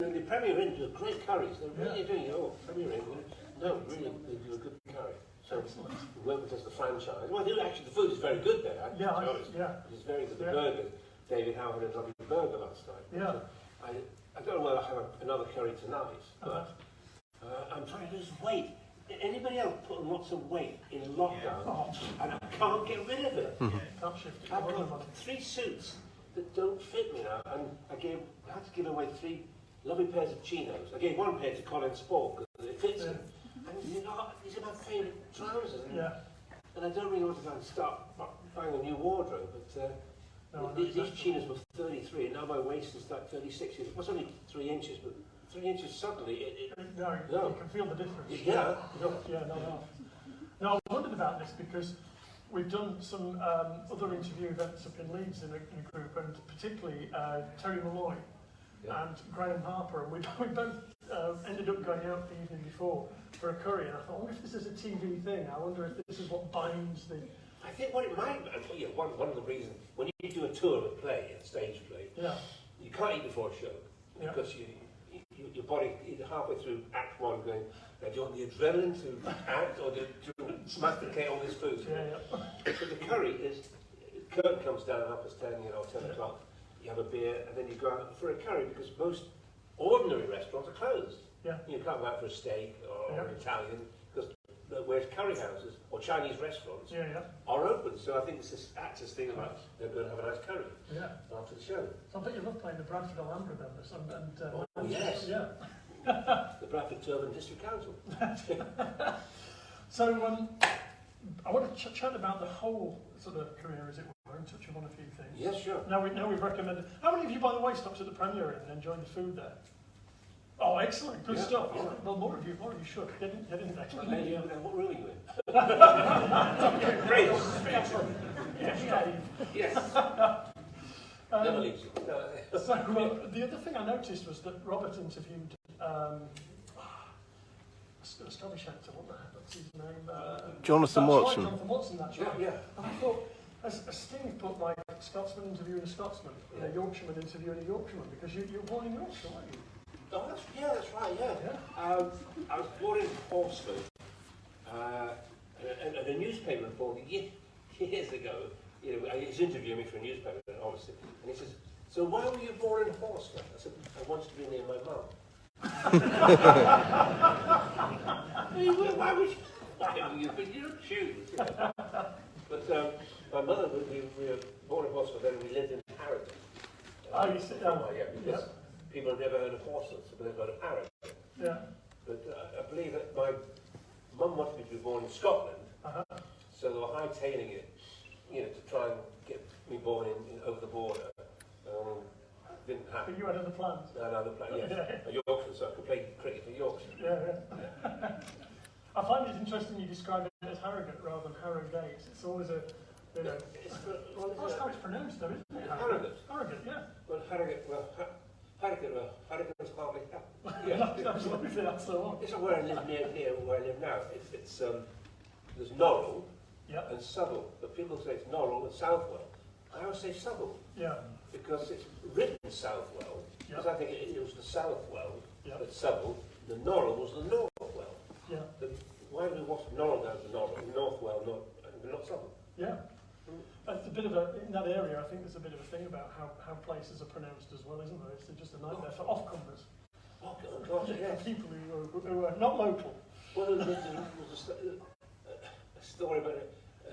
the Premier Inn do great curries. They're really doing it all. Premier Inn, no, really, they do a good curry. So whoever does the franchise, well, actually the food is very good there. It's very good. The burgers, David Howard had a lovely burger last night. Yeah. So I don't know whether I'll have another curry tonight, but I'm trying to lose weight. Anybody else put on lots of weight in lockdown, and I can't get rid of it. I've got 3 suits that don't fit me now, and I had to give away 3 lovely pairs of chinos. I gave 1 pair to Colin Sport because it fits him. And these are my favourite trousers. And I don't really want to go and start buying a new wardrobe, but these chinos were 33, and now my waist is like 36. It was only 3 inches, but 3 inches suddenly, you can feel the difference. Yeah. No, I wondered about this because we've done some other interview events up in Leeds in a group, and particularly Terry Malloy and Graham Harper, and we both ended up going out the evening before for a curry, and I thought, I wonder if this is a TV thing. I wonder if this is what binds the... I think what it might be, one of the reasons, when you do a tour of a play, a stage play, you can't eat before a show, because your body, either halfway through Act 1 going, do you want the adrenaline to act, or do you masticate all this food? So the curry is, curtain comes down at 10:30, 10 o'clock, you have a beer, and then you go out for a curry, because most ordinary restaurants are closed. You can't go out for a steak or an Italian, because whereas curry houses or Chinese restaurants are open. So I think it's this actors thing about they're going to have a nice curry after the show. So I bet you love playing the Bradford Alhambra then. Yes. The Bradford Turban District Council. So I want to chat about the whole sort of career, as it were, and touch on a few things. Yes, sure. Now we've recommended. How many of you, by the way, stopped at the Premier Inn and enjoyed the food there? Oh, excellent, good stuff. Well, more of you should. Get in there. Lady over there, what room are you in? Great. Yes. Never leaves you. So the other thing I noticed was that Robert interviewed a Scottish actor. What's his name? Jonathan Watson. Jonathan Watson, that's right. Yeah. And I thought, as Steve put, like a Scotsman interviewing a Scotsman, and a Yorkshireman interviewing a Yorkshireman, because you're born in Yorkshire, aren't you? Oh, that's right, I was born in Horsford, and a newspaper reporter years ago, he was interviewing me for a newspaper, obviously, and he says, so why were you born in Horsford? I said, I wanted to be near my mum. Why would you? You don't choose. But my mother, we were born in Horsford, then we lived in Harrogate. Oh, you see, because people have never heard of Horsford, so they've heard of Harrogate. But I believe that my mum wanted me to be born in Scotland, so they were hightailing it, to try and get me born in over the border. Didn't happen. But you had other plans? I had other plans, yes. Yorkshire, so I could play cricket for Yorkshire. I find it interesting you describe it as Harrogate rather than Harrogate. It's always a, that's how it's pronounced though, isn't it? Harrogate. Harrogate, yeah. Well, Harrogate's hardly Absolutely, that's the one. It's where I live near where I live now. It's there's Norrell and Southwell, but people say it's Norrell and Southwell. I always say Southwell. Because it's written Southwell, because I think it was the Southwell, but Southwell, the Norrell was the Northwell. Why do we watch Norrell down to Northwell, not Southwell? It's a bit of in that area, I think there's a bit of a thing about how places are pronounced as well, isn't there? It's just a nightmare for off-comers. For people who are not local. Well, there was a story about I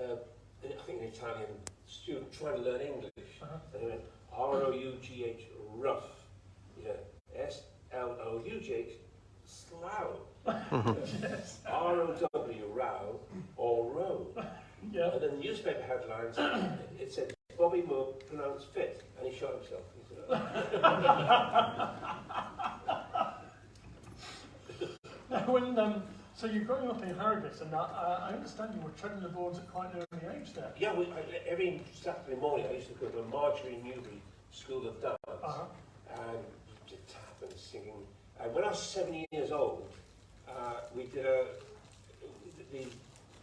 think an Italian student trying to learn English, and he went R-O-U-G-H, rough, S-L-O-U-G-H, slough, R-O-W, row, or row. And then the newspaper headlines, it said, Bobby Moore pronounced fit, and he shot himself. So you're growing up in Harrogate, and I understand you were treading the boards at quite an early age there. Yeah, every Saturday morning I used to go to a Marjorie Newby School of Dance, and did tap and singing. And when I was 7 years old, we did the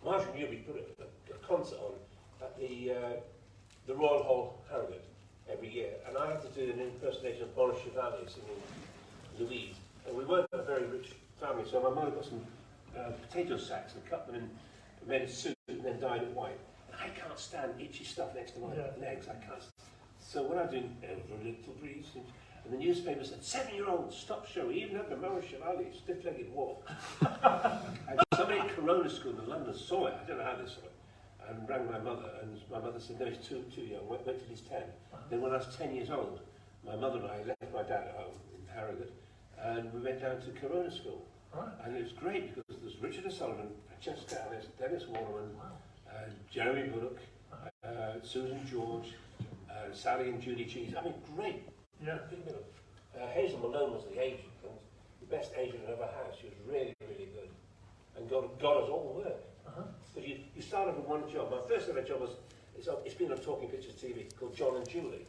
Marjorie Newby put a concert on at the Royal Hall, Harrogate, every year, and I had to do an impersonation of Boris Chevalier singing Louise, and we weren't a very rich family, so my mother got some potato sacks and cut them in, made a soup, and then dyed it white. And I can't stand itchy stuff next to my legs. I can't. So what I do, every little breeze, and the newspaper said, 7-year-olds, stop show, even at the Mara Chevalier, stiff-legged walk. And somebody at Corona School in London saw it, I don't know how they saw it, and rang my mother, and my mother said, no, he's too young, wait till he's 10. Then when I was 10 years old, my mother and I left my dad at home in Harrogate, and we went down to Corona School. Right. And it was great because there's Richard O'Sullivan, Francesca Ellis, Dennis Waterman, Jeremy Bullock, Susan George, Sally and Judy Cheese. I mean, great. Yeah. Hazel Malone was the agent, and the best agent I ever had. She was really, really good, and got us all the work. Because you start off with one job. My first ever job was it's been on Talking Pictures TV called John and Julie,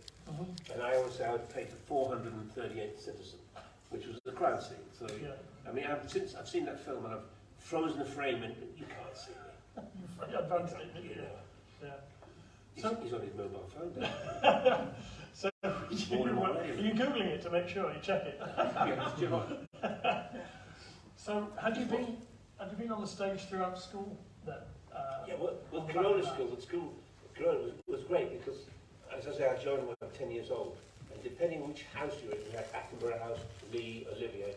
and I always say I would play the 438th citizen, which was the crime scene. So I mean, since I've seen that film and I've frozen the frame, and you can't see me. He's on his mobile phone now. So are you Googling it to make sure you check it? So had you been on the stage throughout school then? Well, Corona School, Corona was great because, as I say, I joined when I was 10 years old, and depending which house you were in, we had Attenborough House, Lee, Olivier.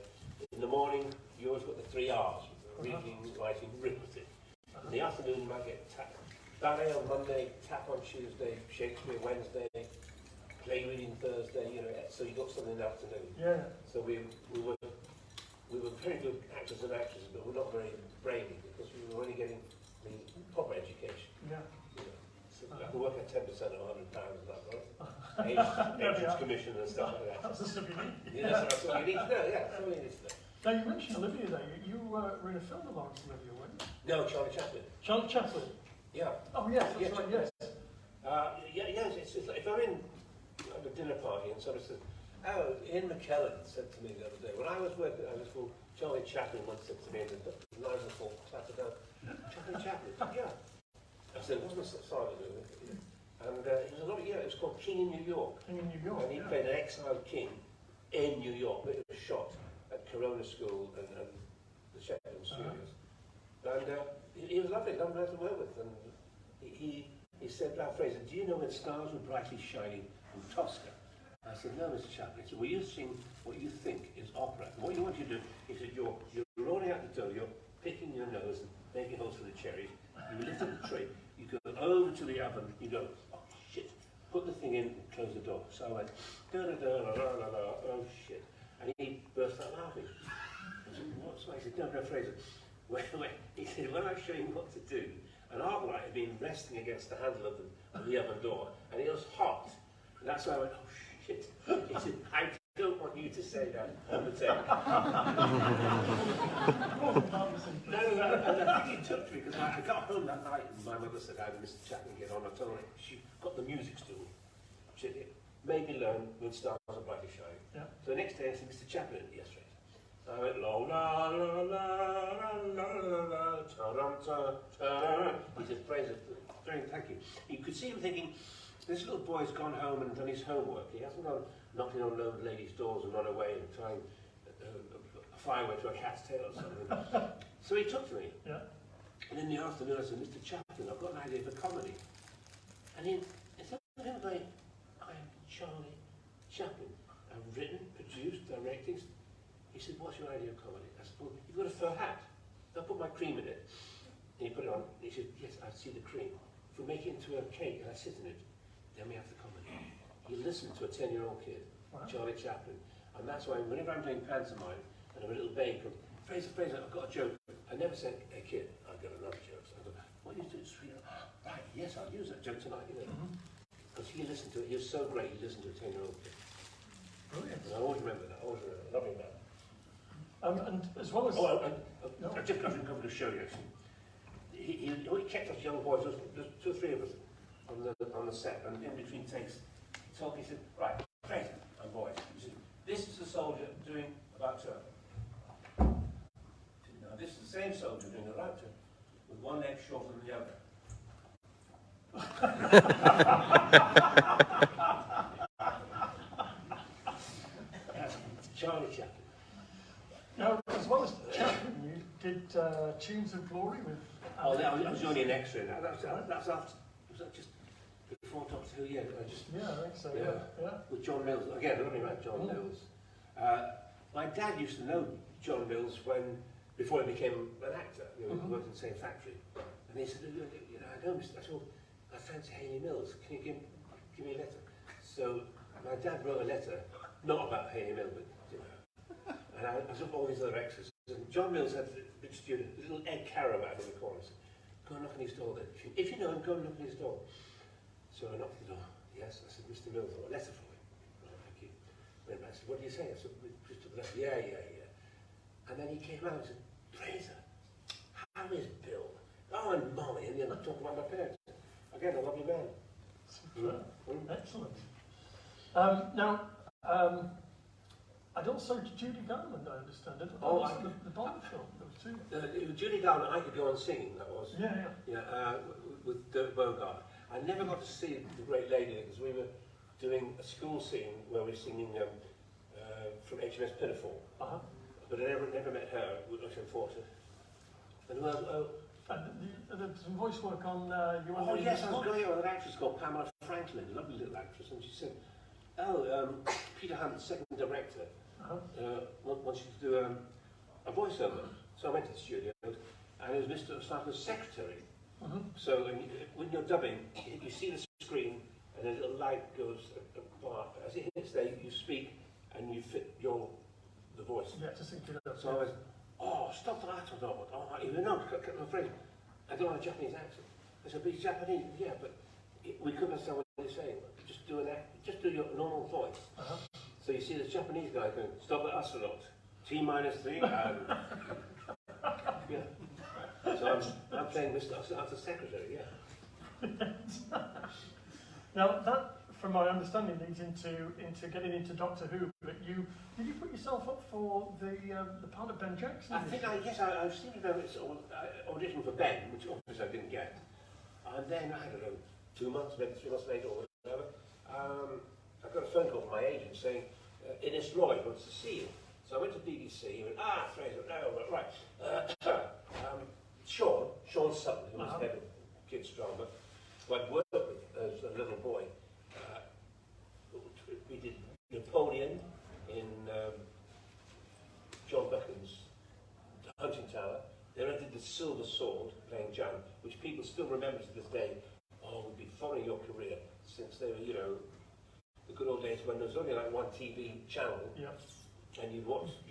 In the morning, you always got the 3 R's, reading, writing, arithmetic. In the afternoon, you might get ballet on Monday, tap on Tuesday, Shakespeare Wednesday, play reading Thursday, so you got something in the afternoon. Yeah. So we were very good actors and actresses, but we're not very brainy because we were only getting the proper education. Yeah. So I can work at 10% of £100, that right? Agents commission and stuff like that. That's the stuff you need. Yeah, that's what you need to know, that's what you need to know. Now you mentioned Olivia there, you were in a film along with Olivia, weren't you? No, Charlie Chaplin. Charlie Chaplin? Yeah. Oh yes, that's right, yes. Yes, it's like if I'm in at a dinner party and somebody says, oh, Ian McKellen said to me the other day, when I was working at a school, Charlie Chaplin once said to me, and the lines of thought clattered down, Charlie Chaplin? Yeah. I said, wasn't a sorry to do it. And it was a lot of, it was called King in New York. King in New York. And he played an exiled king in New York, but it was shot at Corona School and the Shepperton Studios. And he was lovely to work with. And he said, Fraser, do you know when stars were brightly shining in Tosca? I said, no, Mr. Chaplin. He said, well, you sing what you think is opera. And what you want you to do, he said, you're rolling out the dough, you're picking your nose and making holes for the cherries. You lift up the tray, you go over to the oven, you go, oh shit, put the thing in and close the door. So I went, da-da-da-da-da-da-da, oh shit. And he burst out laughing. I said, what's that? He said, no, Fraser. Wait. He said, when I was showing you what to do, an arc light had been resting against the handle of the oven door, and it was hot. And that's why I went, oh shit. He said, I don't want you to say that on the tape. And I think it took me, because I got home that night, and my mother said, how did Mr. Chaplin get on? I told her, she got the music stool. She said, maybe learn when stars are brightly shining. Yeah. So the next day I said, Mr. Chaplin, yes, right. I went, la la la la la la la. He said, Fraser, thank you. You could see him thinking, this little boy's gone home and done his homework. He hasn't gone knocking on old ladies' doors and run away and trying a firework to a cat's tail or something. So he took to me. Yeah. And in the afternoon I said, Mr. Chaplin, I've got an idea for comedy. And instead of him going, I'm Charlie Chaplin. I've written, produced, directed. He said, what's your idea of comedy? I said, well, you've got a fur hat. I'll put my cream in it. And he put it on. He said, yes, I see the cream. If we make it into a cake and I sit in it, then we have the comedy. He listened to a 10-year-old kid, Charlie Chaplin. And that's why whenever I'm doing pantomime and I'm a little babe comes, Fraser, I've got a joke. I never said, hey kid, I've got another joke. So I go, what are you doing, sweetheart? Right, yes, I'll use that joke tonight, Because he listened to it. He was so great, he listened to a 10-year-old kid. Brilliant. And I always remember that. Loving that. And as well as... I've just got to show you, actually. He kept us young boys, there's 2 or 3 of us on the set, and in between takes, he told me, he said, right, Fraser, and boys, he said, this is the soldier doing a back turn. Now, this is the same soldier doing a right turn, with one leg shorter than the other. That's Charlie Chaplin. Now, as well as Chaplin, you did Tunes of Glory with... I was only an extra in that. That's after, was that just before Doctor Who? Yeah, I think so, yeah. With John Mills. Again, I don't know about John Mills. My dad used to know John Mills before he became an actor. He worked in the same factory. And he said, I know Mr. I fancy Haley Mills. Can you give me a letter? So my dad wrote a letter, not about Haley Mills, but and I was up all these other extras. And John Mills had a big student, a little Ed Caravan in the corner. Said, go and knock on his door then. If you know him, go and knock on his door. So I knocked on the door. Yes, I said, Mr. Mills, I've got a letter for you. Oh, thank you. Went back and said, what do you say? I said, just took the letter. Yeah. And then he came out and said, Fraser, how is Bill? Oh, and Molly, and talking about my parents. Again, a lovely man. Super. Excellent. Now, I'd also Judy Garland, I understand it. The Bond film, those two. Judy Garland, I Could Go On Singing, that was. Yeah. With Dirk Bogart. I never got to see The Great Lady because we were doing a school scene where we were singing from HMS Pinafore. But I never met her, which was unfortunate. And some voice work on you. Oh yes, I was going on with an actress called Pamela Franklin, a lovely little actress, and she said, Peter Hunt, the second director, wants you to do a voiceover. So I went to the studio, and it was Mr. Osaka's secretary. So when you're dubbing, you see the screen, and a little light goes apart. As it hits there, you speak, and you fit the voice. Yeah, to sync it up. So I was, stop that, I don't know. I'm afraid I don't want a Japanese accent. I said, but he's Japanese. Yeah, but we couldn't understand what he's saying. Just do your normal voice. So you see the Japanese guy going, stop the astronaut. T-3, and yeah. So I'm playing Mr. After Secretary, yeah. Now that, from my understanding, leads into getting into Doctor Who. But did you put yourself up for the part of Ben Jackson? I think I've seen I auditioned for Ben, which obviously I didn't get. And then, I don't know, 2 months, maybe 3 months later or whatever, I got a phone call from my agent saying, Innes Roy wants to see you. So I went to BBC, he went, Fraser, no, right. Sean Sutton, who was head of kids drama, who I'd worked with as a little boy. We did Napoleon in John Buchan's Hunting Tower. Then I did The Silver Sword, playing Jan, which people still remember to this day. Oh, we've been following your career since they were, the good old days when there was only like one TV channel. Yeah. And you'd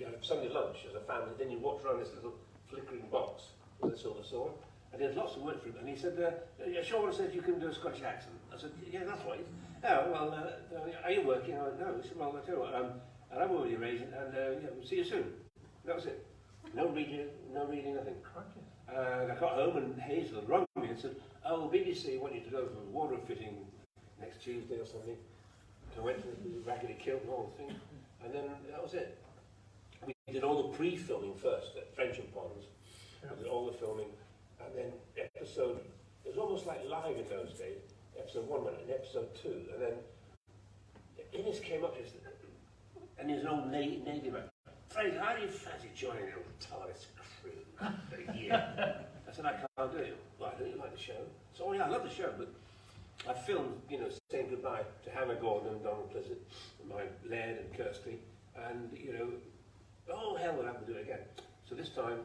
have Sunday lunch as a family, then you'd watch around this little flickering box with a silver sword. And there's lots of work for him. And he said, Sean said you can do a Scottish accent. I said, yeah, that's right. Oh, well, are you working? I went, no. He said, well, I'll tell you what, I'm already your agent, and we'll see you soon. That was it. No reading, nothing. And I got home, and Hazel rang me and said, oh, BBC want you to go for water fitting next Tuesday or something. So I went to the Raggedy Kilt and all the thing. And then that was it. We did all the pre-filming first at French and Ponds. We did all the filming. And then it was almost like live in those days. Episode 1 went and episode 2. And then Innes came up and he's an old Navy man. Fraser, how do you fancy joining the TARDIS crew for a year? I said, I can't do it. Well, I don't like the show. So, I love the show, but I filmed, saying goodbye to Hannah Gordon and Donald Pleasant, my Laird and Kirsty, and, oh, hell, we'll have to do it again. So this time,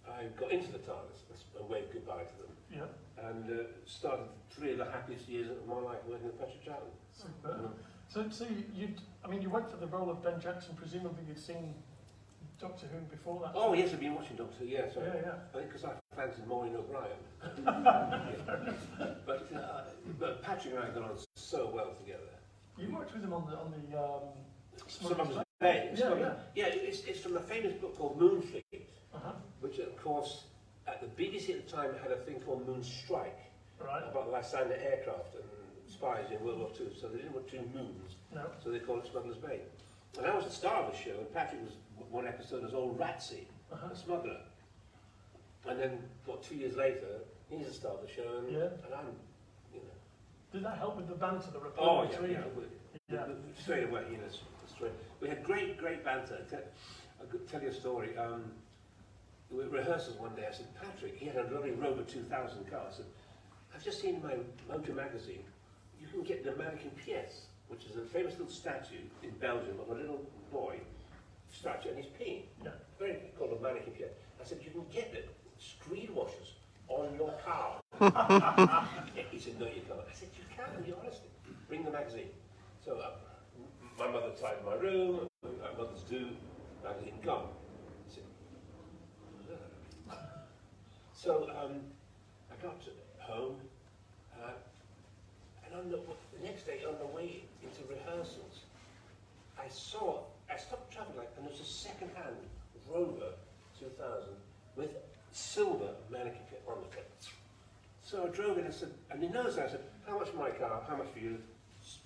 I got into the TARDIS and waved goodbye to them. Yeah. And started 3 of the happiest years of my life working with Patrick Troughton. Super. So you went for the role of Ben Jackson. Presumably you'd seen Doctor Who before that. Oh yes, I've been watching Doctor Who. Yeah, sorry. Yeah. I think because I fancied Maureen O'Brien. But Patrick and I got on so well together. You worked with him on the Smugglers Bay. Yeah. It's from a famous book called Moonfleet, which of course at the BBC at the time had a thing called Moonstrike, about Lysander aircraft and spies in World War II. So they didn't want 2 moons. No. So they called it Smugglers Bay. And I was the star of the show, and Patrick was one episode as old Ratsy, a smuggler. And then, 2 years later, he's the star of the show, and I'm, Did that help with the banter, the rapport between you? Straight away, straight. We had great banter. I could tell you a story. We were rehearsals one day. I said, Patrick, he had a lovely Rover 2000 car. I said, I've just seen in my motor magazine, you can get the mannequin pièce, which is a famous little statue in Belgium of a little boy statue, and he's peeing. Yeah. Very called a mannequin pièce. I said, you can get the screen washers on your car. He said, no, you can't. I said, you can, honestly. Bring the magazine. So my mother tied my room, my mothers do, magazine gone. I said, ugh. So I got home, and on the next day, on the way into rehearsals, I stopped traffic light, and there was a second-hand Rover 2000 with silver mannequin kit on the front. So I drove in and said, and he knows that. I said, how much for my car, how much for you?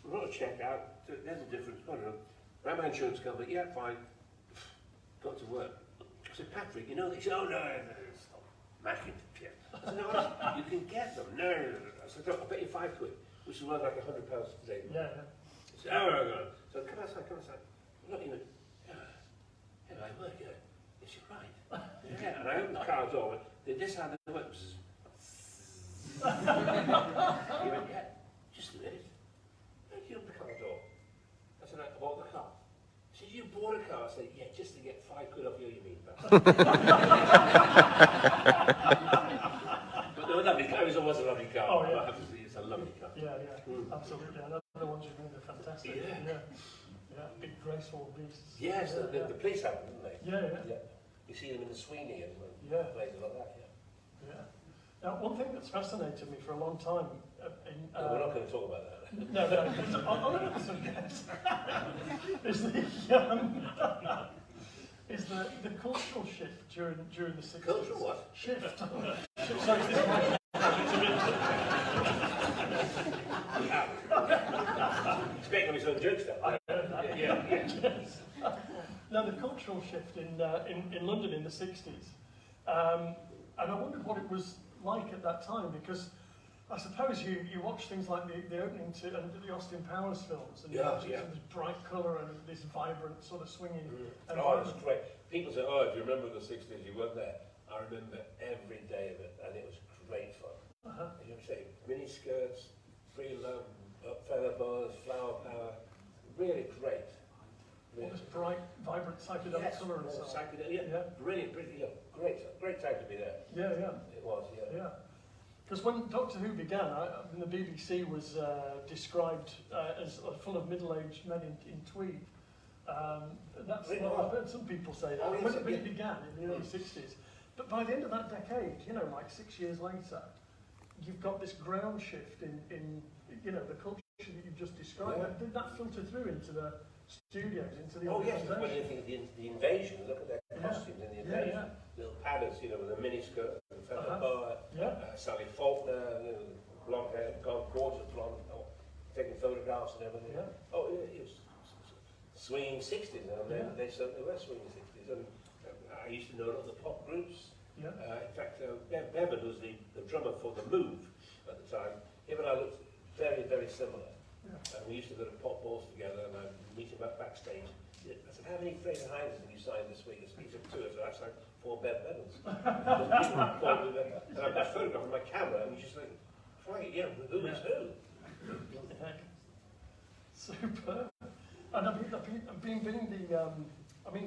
Wrote a check out, there's a difference, I don't know. Ran my insurance company, yeah, fine. Got to work. I said, Patrick, you know, he said, oh no, it's not mannequin kit. I said, no, you can get them. No. I said, I'll bet you £5, which is worth like £100 today. Yeah. He said, oh, no. So come outside. Look, he went, yeah, I work, yeah. Yes, you're right. Yeah, and I opened the car door, did this how they work? He went, yeah, just a minute. You opened the car door. I said, I bought the car. He said, you bought a car? I said, yeah, just to get £5 off you mean, but they were lovely cars. It was a lovely car. Oh, yeah. It's a lovely car. Yeah, absolutely. I know the ones you mean, they're fantastic. Yeah, big graceful beasts. Yes, the police have them, didn't they? Yeah. You see them in the Sweeney and places like that, yeah. Now, one thing that's fascinated me for a long time... we're not going to talk about that. No, I'll never forget. is the cultural shift during the 60s. Cultural what? Shift. Sorry, he's making his own jokes now. Now, the cultural shift in London in the 60s, and I wondered what it was like at that time, because I suppose you watch things like the opening to the Austin Powers films, and this bright colour and this vibrant sort of swinging. Oh, it was great. People say, oh, if you remember the 60s, you weren't there. I remember every day of it, and it was great fun. And you say, mini skirts, free love, feather boas, flower power, really great. All this bright, vibrant psychedelic colour and so on. Brilliant, great time to be there. Yeah. It was, yeah. Because when Doctor Who began, the BBC was described as full of middle-aged men in tweed. That's what I've heard some people say that. When it began in the early 60s. But by the end of that decade, like 6 years later, you've got this ground shift in the culture that you've just described. Yeah. Did that filter through into the studios, into the organisation? Oh yes, the invasion, look at their costumes in the invasion. Little padders, with a miniskirt, and feather boa, Sally Faulkner, blonde hair, gorgeous blonde, taking photographs and everything. Yeah. Oh, it was swinging 60s, and they certainly were swinging 60s. And I used to know a lot of the pop groups. Yeah. In fact, Bevan was the drummer for The Move at the time. Him and I looked very, very similar. Yeah. We used to go to pop balls together, and I'd meet him backstage. I said, how many Frasier Hines have you signed this week? He said 2, so I signed 4 Bev medals. And I've got a photograph on my camera, and you just think, who is who? Superb. And I've been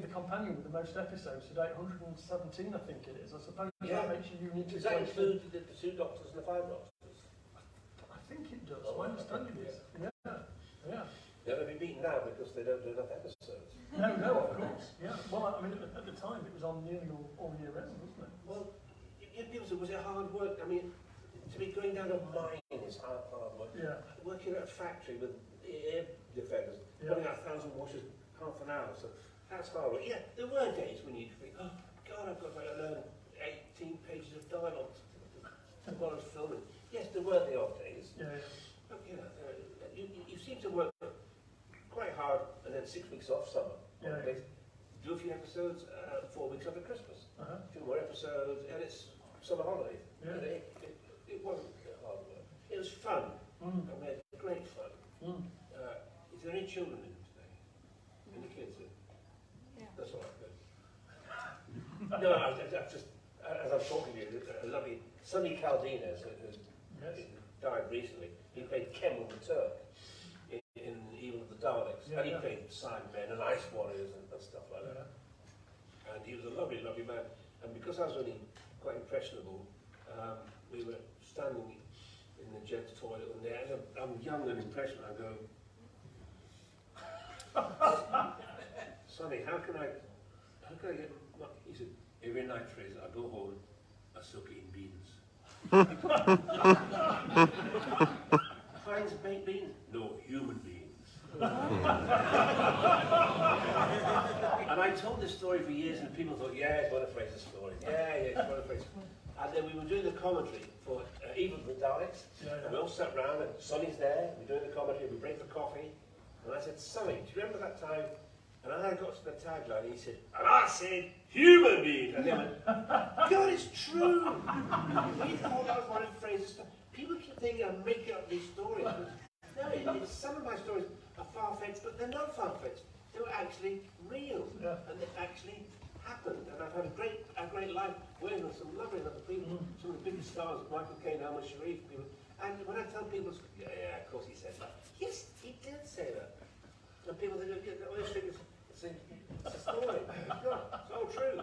the companion with the most episodes today, 117 I think it is. I suppose that makes you unique. Does that include the 2 Doctors and the 5 Doctors? I think it does. My understanding is. Yeah. They'll be beaten now because they don't do enough episodes. No, of course. Yeah. Well, at the time it was on nearly all year round, wasn't it? Well, people said, was it hard work? To be going down a mine is hard work. Yeah. Working at a factory with air defenders, putting out 1,000 washers half an hour. So that's hard work. Yeah, there were days when you think, oh God, I've got to learn 18 pages of dialogue while I was filming. Yes, there were the odd days. Yeah. But you seem to work quite hard, and then 6 weeks off summer. Yeah. Do a few episodes, 4 weeks off at Christmas. A few more episodes, and it's summer holiday. Yeah. It wasn't hard work. It was fun. And we had great fun. Is there any children in today? Any kids in? Yeah. That's all right, good. No, I just, as I'm talking to you, a lovely Sonny Caldinez, who died recently, he played Kemal the Turk in Evil of the Daleks, and he played Cybermen and Ice Warriors and stuff like that. And he was a lovely, lovely man. And because I was only quite impressionable, we were standing in the gents' toilet, and there, I'm young and impressionable. I go, Sonny, how can I get? He said, every night, Fraser, I go home, I soak it in beans. Hines baked beans? No, human beings. And I told this story for years, and people thought, yeah, it's one of Fraser's stories. Yeah, it's one of Fraser's. And then we were doing the commentary for Evil of the Daleks, and we all sat round, and Sonny's there, we're doing the commentary, we break for coffee, and I said, Sonny, do you remember that time? And I got to the tagline, and he said, and I said, human beings! And they went, God, it's true! We thought that was one of Fraser's stories. People keep thinking I'm making up these stories. No, some of my stories are far-fetched, but they're not far-fetched. They were actually real, and they actually happened. And I've had a great life working with some lovely people, some of the biggest stars, Michael Caine, Ahmed Sharif, people. And when I tell people, yeah, of course he said that. Yes, he did say that. And people think, always think it's a story. It's not. It's all true.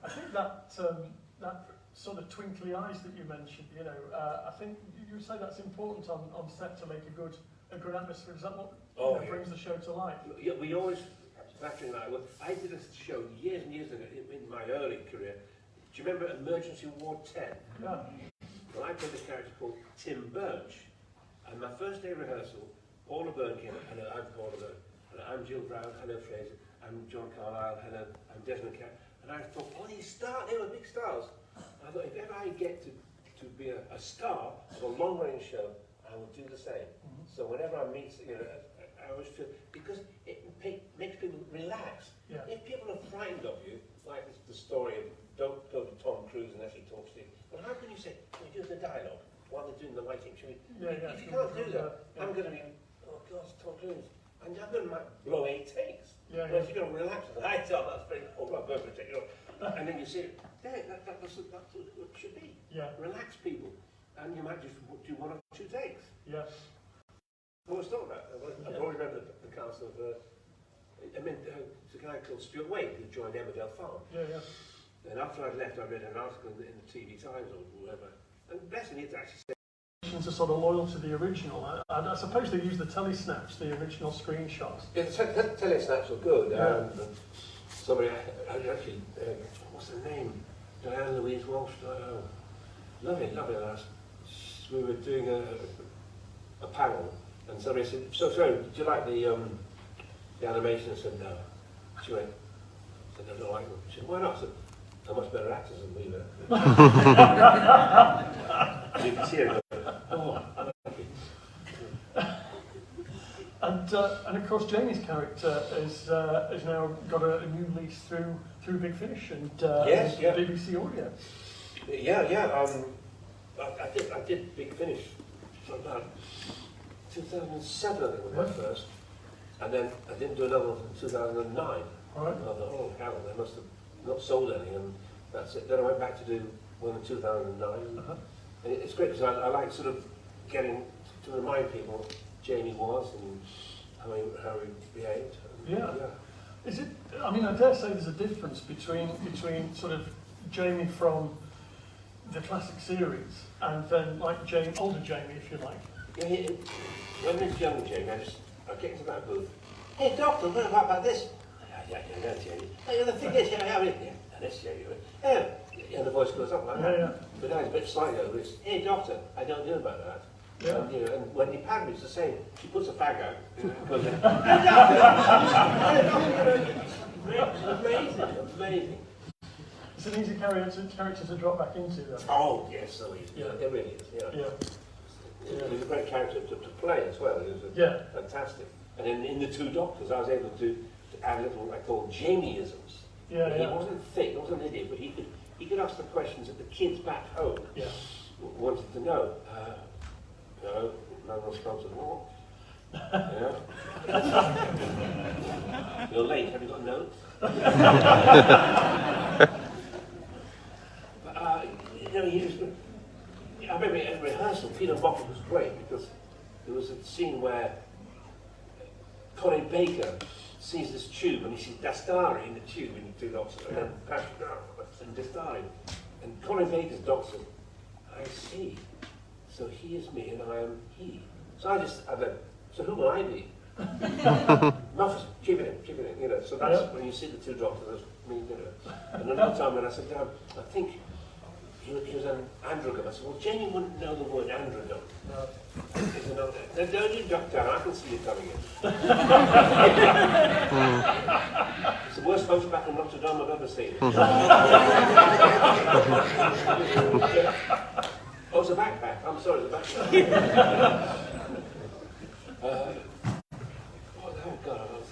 I think that sort of twinkly eyes that you mentioned, I think you say that's important on set to make a good atmosphere. Is that what brings the show to life? Yeah, we always, Patrick and I did a show years and years ago in my early career. Do you remember Emergency Ward 10? Yeah. Well, I played a character called Tim Birch. And my first day of rehearsal, Paula Byrne came, hello, I'm Paula Byrne. Hello, I'm Jill Brown, hello Fraser. I'm John Carlyle, hello, I'm Desmond Cameron. And I thought, all these stars, they were big stars. I thought, if ever I get to be a star of a long-range show, I will do the same. So whenever I meet, I always feel, because it makes people relax. Yeah. If people are frightened of you, like the story of don't go to Tom Cruise unless he talks to you, but how can you say, can we do the dialogue while they're doing the lighting? If you can't do that, I'm going to be, oh God, it's Tom Cruise. And I'm going to blow 8 takes. Whereas you're going to relax and I tell that's very, oh, well, go for a take, and then you see it, that's what it should be. Yeah. Relax people. And you might just do 1 or 2 takes. Yeah. What was talking about? I always remember the cast of, it's a guy called Stuart Wade who joined Emmerdale Farm. Yeah. And after I'd left, I read an article in the TV Times or whatever. And bless him, he'd actually said, are sort of loyal to the original. I suppose they use the telesnaps, the original screenshots. Yeah, the telesnaps were good. Somebody, actually, what's her name? Diane Louise Walsh. Lovely. We were doing a panel, and somebody said, so do you like the animation? I said, no. She went, I said, I don't like them. She said, why not? I said, they're much better actors than we were. You can see her. And of course, Jamie's character is now got a new lease through Big Finish and BBC Audio. Yeah. I did Big Finish about 2007, I think, was my first, and then I didn't do another one in 2009. Right. I thought, oh hell, they must have not sold any, and that's it. Then I went back to do one in 2009. And it's great because I like sort of getting to remind people Jamie was and how he behaved. Is it? I mean, I dare say there's a difference between sort of Jamie from the classic series and then like older Jamie, if you like. Yeah, when it's young Jamie, I get into that booth. Hey, doctor, what about this? Yeah, Jamie. Hey, the thing is, this Jamie. And the voice goes up like that. But now it's a bit slightly over. It's, hey, doctor, I don't know about that. Yeah. And when he paddles, it's the same. She puts a fag out. Goes in. Amazing. It's an easy character to drop back into, though. Oh, yes, so easy. It really is. It was a great character to play as well. It was fantastic. And in the 2 Doctors, I was able to add little, I call Jamie-isms. He wasn't thick, he wasn't an idiot, but he could ask the questions that the kids back home wanted to know. No response at all. You're late, have you got notes? I remember at rehearsal, Peter Moffat was great because there was a scene where Colin Baker sees this tube and he sees Dastari in the tube in the two doctors, and then Patrick and Dastari. And Colin Baker's doctor, I see. So he is me and I am he. So I went, so who will I be? Moffat's chipping in, you know. So that's when you see the two doctors, I mean, you know. And another time when I said, I think he was an androgon. I said, well, Jamie wouldn't know the word androgon. No. He said, no, don't you duck down, I can see you coming in. It's the worst hunchback in Notre Dame I've ever seen. Oh, it's a backpack. I'm sorry, it's a backpack. Oh, God, I was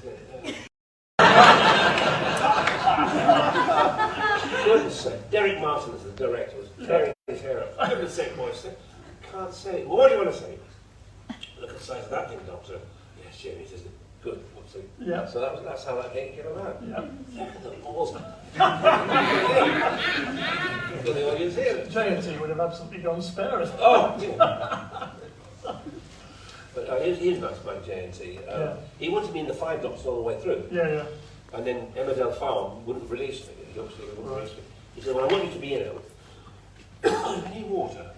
goodness sake. Derek Martin is the director, was tearing his hair up. I haven't said voice. Can't say it. Well, what do you want to say? Look at the size of that thing, Doctor. Yes, Jamie says, good. Yeah. So that's how that came about. Yeah. Look at the balls. Look the audience here. JNT would have absolutely gone spare. Oh, yeah. But he's nice about JNT. He wanted me in the 5 Doctors all the way through. Yeah. And then Emmerdale Farm wouldn't release me. He obviously wouldn't release me. He said, well, I want you to be in it. I need water.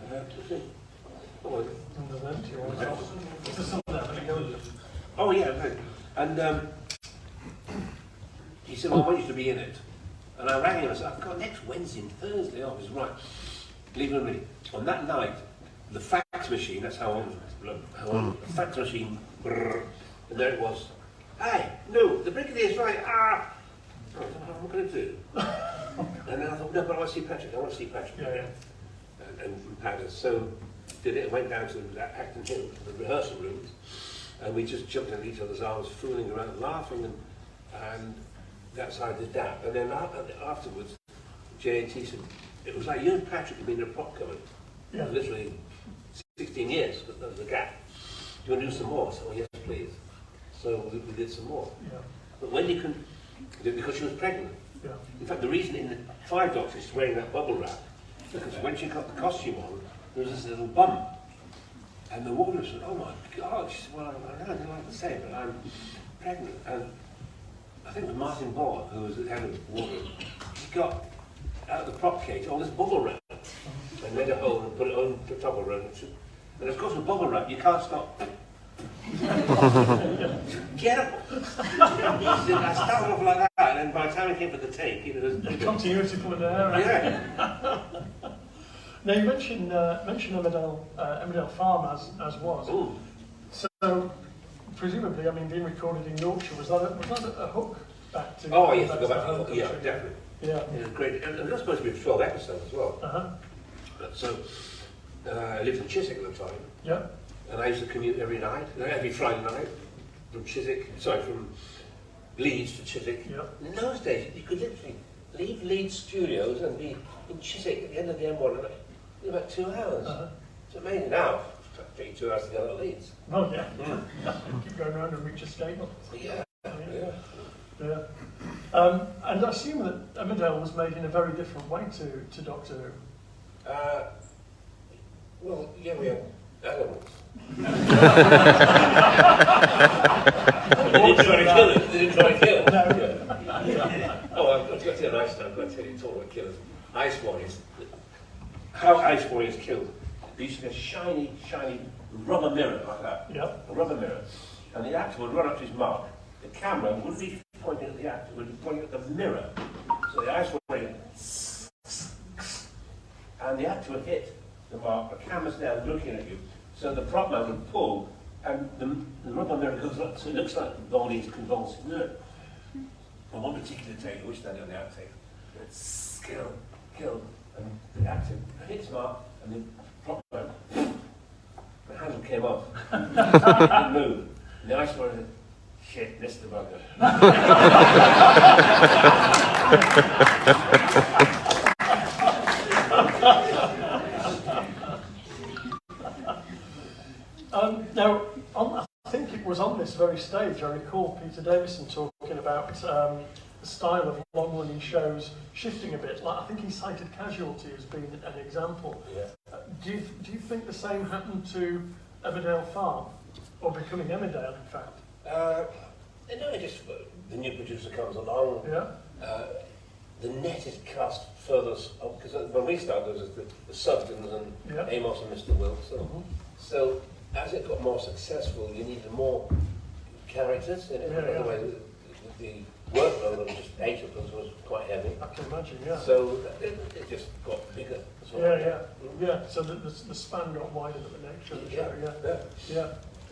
Oh, yeah. And he said, well, I want you to be in it. And I rang him and said, I've got next Wednesday and Thursday off. He said, right. Believe it or not, on that night, the fax machine, that's how old the fax machine, brrr, and there it was. Hey, no, the Brigadier's right. I don't know what I'm going to do. And then I thought, no, but I want to see Patrick. And Patrick. So did it, went down to Acton Hill, the rehearsal rooms, and we just jumped in each other's arms, fooling around, laughing, and that's how I did that. And then afterwards, JNT said, it was like you and Patrick had been in a prop coming. Yeah. Literally 16 years, but there was a gap. Do you want to do some more? So, yes, please. So we did some more. Yeah. But Wendy couldn't, because she was pregnant. Yeah. In fact, the reason in the 5 Doctors is wearing that bubble wrap, because when she got the costume on, there was this little bump. And the wardrobe said, oh my God. She said, well, I don't like to say it, but I'm pregnant. And I think it was Martin Ball, who was the head of the wardrobe, he got out of the prop cage all this bubble wrap and made a hole and put it on the top of it. And of course, with bubble wrap, you can't stop. Get up! I started off like that, and then by the time I came for the take, you know, the continuity pulling the hair out. Yeah. Now you mentioned Emmerdale Farm as was. Ooh. So presumably, I mean, being recorded in Yorkshire, was that a hook back to? Oh yes, to go back to Yorkshire. Yeah, definitely. Yeah. It was great, and that's supposed to be 12 episodes as well. So I lived in Chiswick at the time. Yeah. And I used to commute every Friday night from Leeds to Chiswick. Yep. In those days, you could literally leave Leeds studios and be in Chiswick at the end of the M1 in about 2 hours. It's amazing now. It takes 2 hours to go to Leeds. Oh yeah. Keep going around and reach a stable. Yeah. And I assume that Emmerdale was made in a very different way to Doctor Who. Well, yeah, we had animals. They didn't try to kill it. They didn't try to kill it. No. Yeah. Oh, I've got to tell you an I've got to tell you, talk about killers. Ice Warriors. How Ice Warriors killed. They used to get a shiny rubber mirror like that. Yep. A rubber mirror. And the actor would run up to his mark. The camera wouldn't be pointing at the actor, it would be pointing at the mirror. So the Ice Warrior, and the actor would hit the mark, the camera's there looking at you. So the prop man would pull, and the rubber mirror goes up, so it looks like Boldy's convulsive nerve. On one particular take, which they on the outtake, it's kill, and the actor hits Mark, and the prop man, the handle came off, didn't move. And the Ice Warrior said, shit, this is the bugger. Now, I think it was on this very stage, I recall Peter Davison talking about the style of long-running shows shifting a bit. Like I think he cited Casualty as being an example. Yeah. Do you think the same happened to Emmerdale Farm, or becoming Emmerdale, in fact? No, it just the new producer comes along. Yeah. The net is cast further up because when we started, there was the Sugdens and Amos and Mr. Wilson. So as it got more successful, you needed more characters. In other words, the workload of just 8 of us was quite heavy. I can imagine, yeah. So it just got bigger. Yeah. So the span got wider at the next show.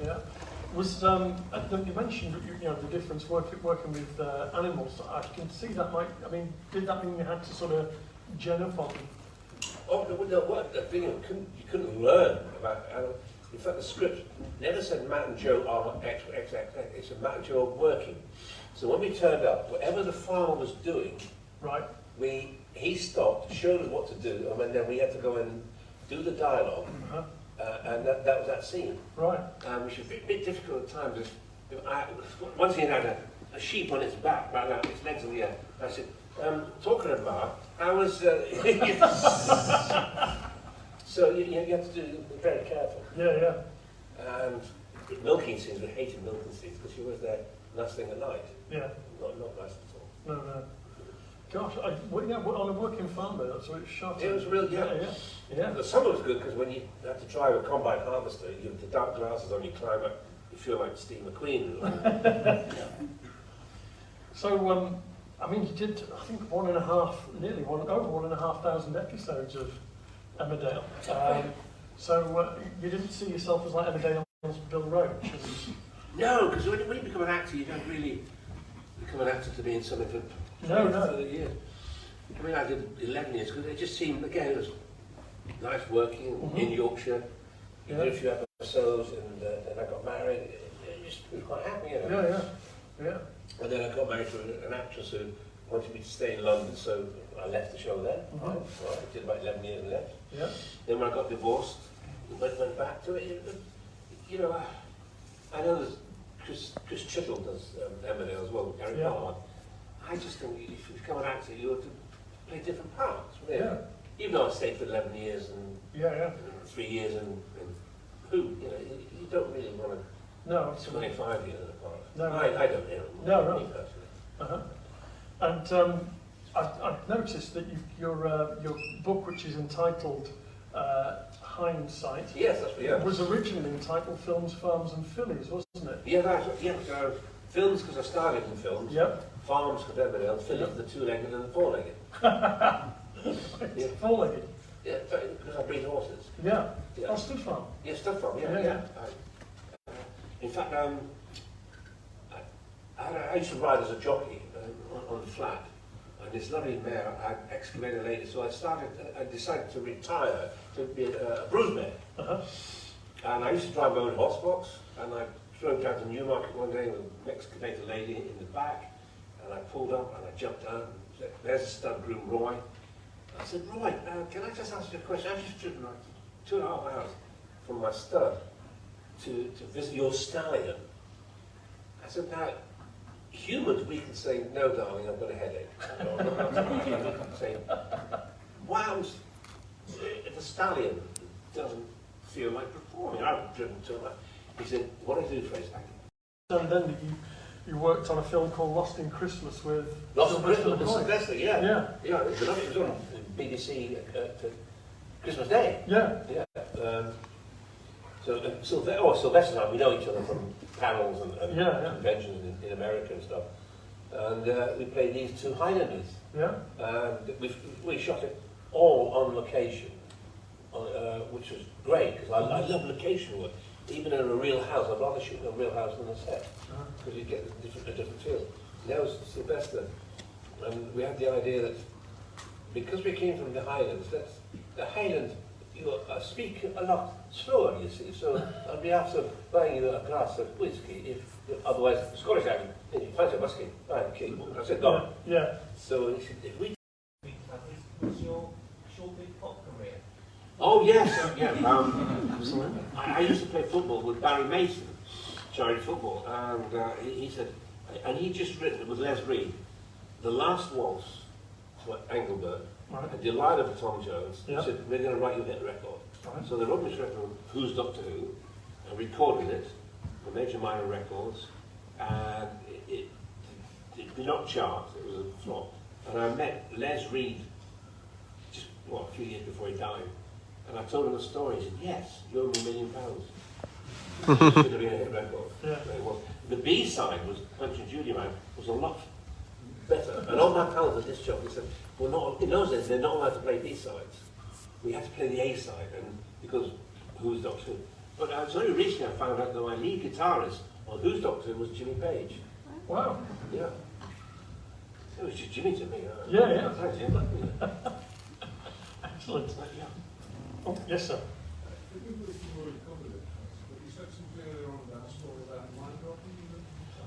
Yeah. Was you mentioned the difference working with animals. I can see that might. I mean, did that mean you had to sort of gen up on? Oh no! What the thing you couldn't learn about animals. In fact, the script never said Matt and Joe are X. It said Matt and Joe are working. So when we turned up, whatever the farmer was doing, right, he stopped, showed us what to do, and then we had to go and do the dialogue. And that was that scene. Right. Which was a bit difficult at times. One scene had a sheep on its back, right now, its legs in the air. I said, talking about, I was... So you have to be very careful. Yeah. And milking scenes, we hated milking scenes because she was there last thing at night. Yeah. Not nice at all. No. Gosh, on a working farm there, that's what it shot. It was real, yeah. The summer was good because when you had to drive a combine harvester, you have the dark glasses on, you climb up, you feel like Steve McQueen. So, I mean, you did, I think, over 1,500 episodes of Emmerdale. So you didn't see yourself as like Emmerdale's Bill Roach? No, because when you become an actor, you don't really become an actor to be in something for 30 years. I mean, I did 11 years because it just seemed, again, it was nice working in Yorkshire. You did a few episodes and I got married. It just was quite happy, you know. Yeah. And then I got married to an actress who wanted me to stay in London, so I left the show there. Right. I did about 11 years and left. Yeah. Then when I got divorced, went back to it. You know, I know there's Chris Chittle does Emmerdale as well, Gary Barnard. I just think if you become an actor, you have to play different parts, really. Yeah. Even though I stayed for 11 years and 3 years in Who, you know, you don't really want to. No, 25 years apart. No, I don't know. No, right. And I've noticed that your book, which is entitled Hines, yes, that's was originally entitled Films, Farms and Fillies, wasn't it? Yeah, films because I started in films. Yep. Farms because Emmerdale, Fillies, the two-legged and the four-legged. Four-legged. Yeah, because I breed horses. Yeah. Oh, Stud Farm. Yeah, Stud Farm. Yeah. In fact, I used to ride as a jockey on the flat, and this lovely mare I excavated later. So I decided to retire to be a brood mare. And I used to drive my own horse box, and I drove down to Newmarket one day with an excavator lady in the back, and I pulled up and I jumped out. And said, "There's a stud groom, Roy." I said, "Roy, can I just ask you a question? I've just driven like 2.5 hours from my stud to visit your stallion." I said, "Now, humans, we can say, 'No, darling, I've got a headache.' We can say, wow, if the stallion doesn't feel like performing, I've driven too much." He said, "What do I do, Fraser?" And then you worked on a film called Lost in Christmas with Lost in Christmas with Sylvester, Yeah, it was on BBC at Christmas Day. Yeah. So Sylvester and I, we know each other from panels and conventions in America and stuff. And we played these two Highlanders. Yeah. And we shot it all on location, which was great, because I love location work. Even in a real house, I'd rather shoot in a real house than a set, because you get a different feel. And that was Sylvester, and we had the idea that because we came from the Highlands, the Highlands, you speak a lot slower, you see. So I'd be after buying you a glass of whiskey, if otherwise Scottish accent, if you fancy a whiskey, right, okay. I said no. Yeah. So if we. Was your short big pop career? Oh yes, absolutely. I used to play football with Barry Mason, charity football, and he said, and he just written with Les Reed, the last waltz to Engelbert, Right. and Delilah for Tom Jones. Yeah. Said, we're going to write you a hit record. Right. So they wrote me this record, Who's Doctor Who, and recorded it for Major Minor Records, and it did not chart, it was a flop. And I met Les Reed just, a few years before he died, and I told him the story. He said, yes, you owe me £1 million. It should have been a hit record. Yeah. It was. The B-side was Punch and Judy Man, was a lot better. And all my pals at this job, they said, well, not, in those days, they're not allowed to play B-sides. We had to play the A-side, and because Who's Doctor Who. But it was only recently I found out that my lead guitarist on Who's Doctor Who was Jimmy Page. Wow. Yeah. It was just Jimmy to me. Yeah. Thanks, Jim. Excellent. Yeah. Oh, yes, sir.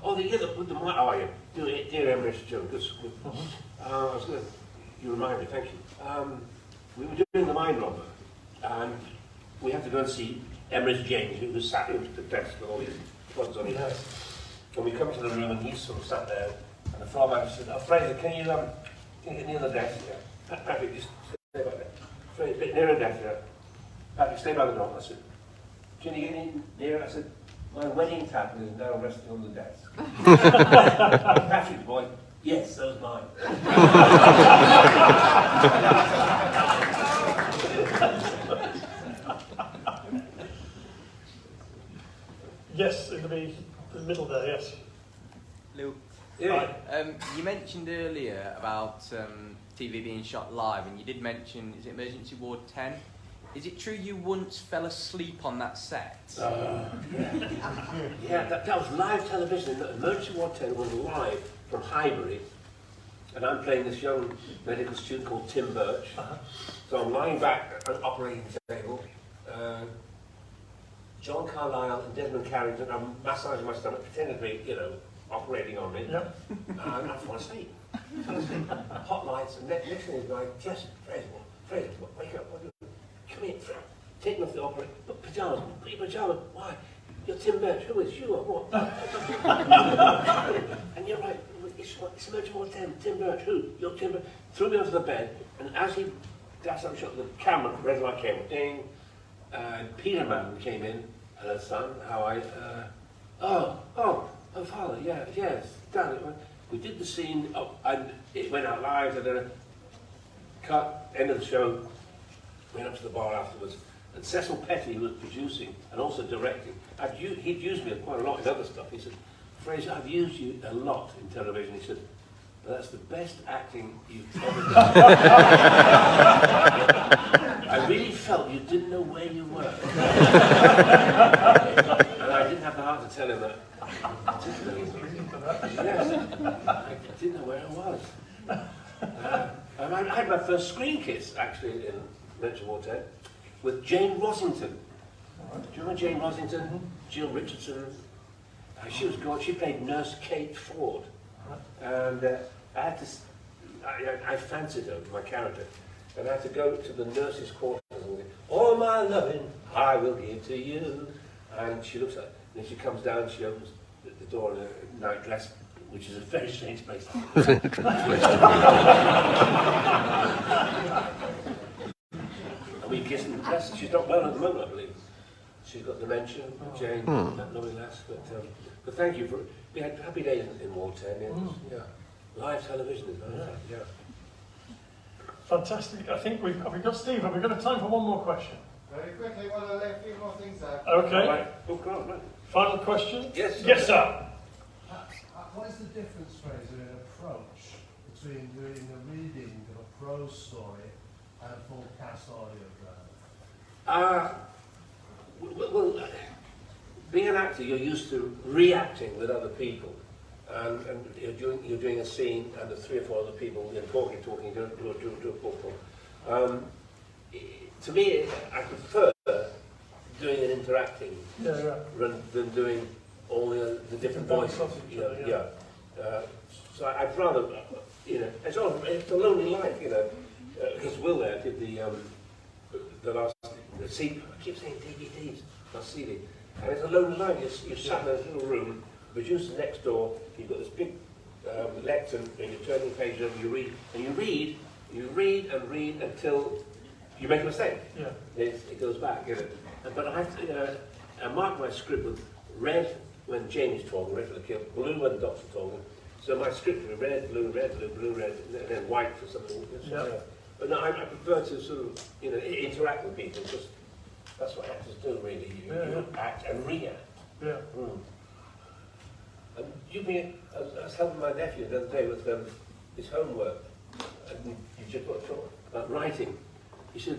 Oh, the Dear Emrys joke. I was going to, you remind me, thank you. We were doing the Mind Robber, and we had to go and see Emrys James, who was sat at the desk with all these plugs on his head. And we come to the room, and he sort of sat there, and the floor manager said, "Oh, Fraser, can you get near the desk?" Yeah. Patrick, just stay by there. Fraser, near the desk, yeah. Patrick, stay by the door. I said, "Can you get in near?" I said, "My wedding tablet is now resting on the desk." Patrick, boy, yes, so is mine. Yes, in the middle there, yes. Luke, Yeah. you mentioned earlier about TV being shot live, and you did mention, is it Emergency Ward 10? Is it true you once fell asleep on that set? Yeah, that was live television. Emergency Ward 10 was live from Highbury, and I'm playing this young medical student called Tim Birch. So I'm lying back at an operating table. John Carlyle and Desmond Carrington are massaging my stomach, pretending to be, operating on me. Yep. And I fall asleep. Hot lights, and next thing is going, Jess, Fraser, wake up. Come here, Fred. Take me off the operating. Put pajamas. Put your pajamas. Why? You're Tim Birch. Who is you or what? And you're right. It's Emergency Ward 10. Tim Birch. Who? You're Tim Birch. Threw me onto the bed, and as he dashed up shot, the camera, red light came up, ding. And Peterman came in, and her son, Father, yes, Dad. We did the scene, and it went out live, and then cut, end of the show, went up to the bar afterwards, and Cecil Petty, who was producing and also directing, he'd used me quite a lot in other stuff. He said, Fraser, I've used you a lot in television. He said, but that's the best acting you've ever done. I really felt you didn't know where you were. And I didn't have the heart to tell him that. Yes, I didn't know where I was. I had my first screen kiss, actually, in Emergency Ward 10, with Jane Rosington. Do you remember Jane Rosington? Jill Richardson. She was good. She played Nurse Kate Ford. And I fancied her, my character. And I had to go to the nurse's quarters and go, all my loving I will give to you. And she looks at it, and then she comes down, she opens the door in a nightdress, which is a very strange place. And we kissed in the dress. She's not well at the moment, I believe. She's got dementia, Jane, that lovely lass. But thank you for, we had happy days in Ward 10, yeah. Live television is very fun, yeah. Fantastic. I think have we got Steve? Have we got time for one more question? Very quickly, while I lay a few more things out. Okay. Right. Oh, God, right. Final question? Yes. Yes, sir. What is the difference, Fraser, in approach between doing a reading of a prose story and a full cast audio drama? Well, being an actor, you're used to reacting with other people. And you're doing a scene, and the 3 or 4 other people, talking, do a book. To me, I prefer doing an interacting rather than doing all the different voices. So I'd rather, it's a lonely life, because Will there did the last, I keep saying DVDs, not CD, and it's a lonely life. You're sat in this little room, producer's next door, you've got this big lectern, and you turn the page over, you read, and you read and read until you make a mistake. Yeah. It goes back, you know. But I have to mark my script with red when Jamie's talking, red for the kill, blue when the doctor's talking. So my script will be red, blue, red, blue, blue, red, and then white for something. Yeah. But no, I prefer to sort of, you know, interact with people, because that's what actors do, really. You act and react. Yeah. Mm. And I was helping my nephew the other day with his homework, and you just got to talk about writing. He said,